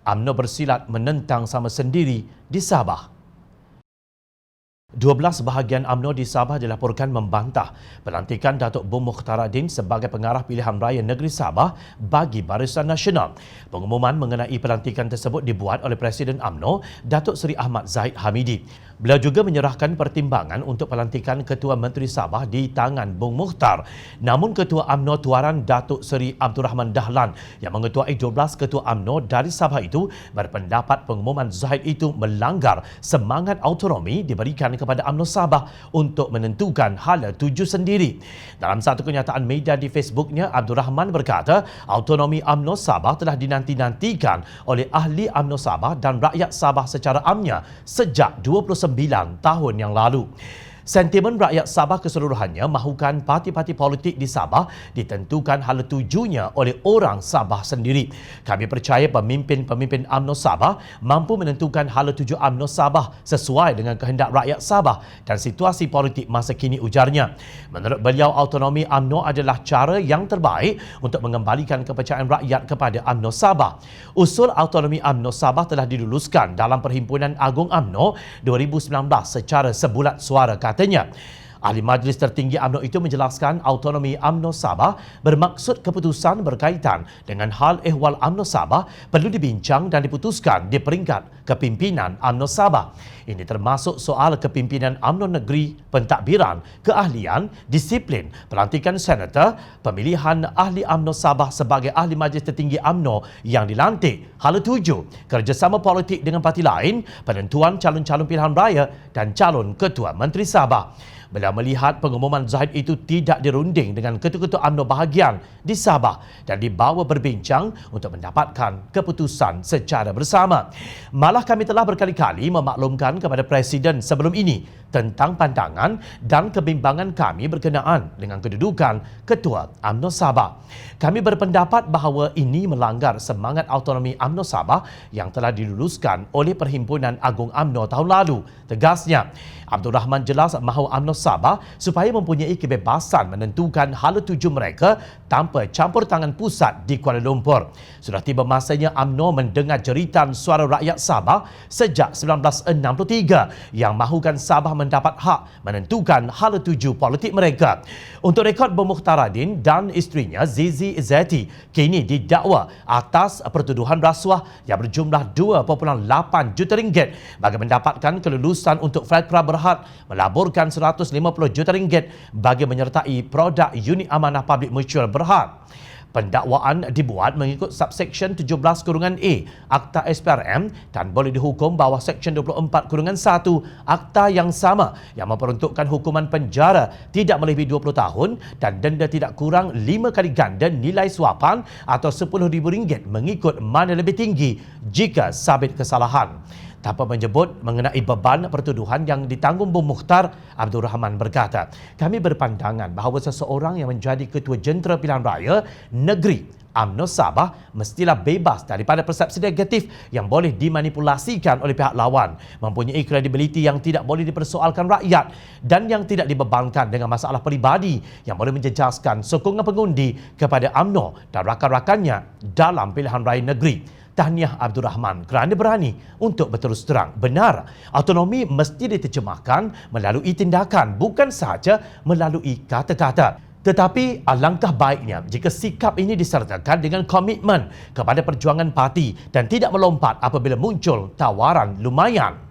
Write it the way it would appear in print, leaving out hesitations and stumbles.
UMNO bersilat menentang sama sendiri di Sabah. 12 bahagian UMNO di Sabah dilaporkan membantah pelantikan Datuk Bong Mukhtaradin sebagai pengarah pilihan raya negeri Sabah bagi Barisan Nasional. Pengumuman mengenai pelantikan tersebut dibuat oleh Presiden UMNO, Datuk Seri Ahmad Zahid Hamidi. Beliau juga menyerahkan pertimbangan untuk pelantikan Ketua Menteri Sabah di tangan Bong Mukhtar. Namun Ketua UMNO Tuaran Datuk Seri Abdul Rahman Dahlan yang mengetuai 12 Ketua UMNO dari Sabah itu berpendapat pengumuman Zahid itu melanggar semangat autonomi diberikan kepada UMNO Sabah untuk menentukan hala tuju sendiri. Dalam satu kenyataan media di Facebooknya, Abdul Rahman berkata autonomi UMNO Sabah telah dinanti-nantikan oleh ahli UMNO Sabah dan rakyat Sabah secara amnya sejak 29 tahun yang lalu. Sentimen rakyat Sabah keseluruhannya mahukan parti-parti politik di Sabah ditentukan hala tujunya oleh orang Sabah sendiri. Kami percaya pemimpin-pemimpin UMNO Sabah mampu menentukan hala tuju UMNO Sabah sesuai dengan kehendak rakyat Sabah dan situasi politik masa kini, ujarnya. Menurut beliau, autonomi UMNO adalah cara yang terbaik untuk mengembalikan kepercayaan rakyat kepada UMNO Sabah. Usul autonomi UMNO Sabah telah diluluskan dalam Perhimpunan Agung UMNO 2019 secara sebulat suara, katanya. Ahli Majlis Tertinggi UMNO itu menjelaskan autonomi UMNO Sabah bermaksud keputusan berkaitan dengan hal ehwal UMNO Sabah perlu dibincang dan diputuskan di peringkat kepimpinan UMNO Sabah. Ini termasuk soal kepimpinan UMNO Negeri, pentadbiran, keahlian, disiplin, pelantikan senator, pemilihan ahli UMNO Sabah sebagai ahli Majlis Tertinggi UMNO yang dilantik, hala tuju, kerjasama politik dengan parti lain, penentuan calon-calon pilihan raya dan calon Ketua Menteri Sabah. Beliau melihat pengumuman Zahid itu tidak dirunding dengan ketua-ketua UMNO bahagian di Sabah dan dibawa berbincang untuk mendapatkan keputusan secara bersama. Malah kami telah berkali-kali memaklumkan kepada Presiden sebelum ini tentang pandangan dan kebimbangan kami berkenaan dengan kedudukan Ketua UMNO Sabah. Kami berpendapat bahawa ini melanggar semangat autonomi UMNO Sabah yang telah diluluskan oleh Perhimpunan Agung UMNO tahun lalu, tegasnya. Abdul Rahman jelas mahu UMNO Sabah supaya mempunyai kebebasan menentukan hala tuju mereka tanpa campur tangan pusat di Kuala Lumpur. Sudah tiba masanya UMNO mendengar jeritan suara rakyat Sabah sejak 1963 yang mahukan Sabah mendapat hak menentukan hala tuju politik mereka. Untuk rekod, Bong Mukhtaradin dan isterinya Zizi Izzati kini didakwa atas pertuduhan rasuah yang berjumlah 2.8 juta ringgit bagi mendapatkan kelulusan untuk Felkra Berhad melaburkan 150 juta ringgit bagi menyertai produk unit amanah public mutual Berhad. Pendakwaan dibuat mengikut subsection 17-A Akta SPRM dan boleh dihukum bawah seksyen 24-1 Akta yang sama yang memperuntukkan hukuman penjara tidak melebihi 20 tahun dan denda tidak kurang 5 kali ganda nilai suapan atau RM10,000 mengikut mana lebih tinggi jika sabit kesalahan. Tanpa menyebut mengenai beban pertuduhan yang ditanggung Bong Mukhtar, Abdul Rahman berkata, kami berpandangan bahawa seseorang yang menjadi Ketua Jentera Pilihan Raya Negeri UMNO Sabah mestilah bebas daripada persepsi negatif yang boleh dimanipulasikan oleh pihak lawan, mempunyai kredibiliti yang tidak boleh dipersoalkan rakyat dan yang tidak dibebankan dengan masalah peribadi yang boleh menjejaskan sokongan pengundi kepada UMNO dan rakan-rakannya dalam pilihan raya negeri. Tahniah Abdul Rahman kerana berani untuk berterus terang. Benar, autonomi mesti diterjemahkan melalui tindakan, bukan sahaja melalui kata-kata. Tetapi alangkah baiknya jika sikap ini disertakan dengan komitmen kepada perjuangan parti dan tidak melompat apabila muncul tawaran lumayan.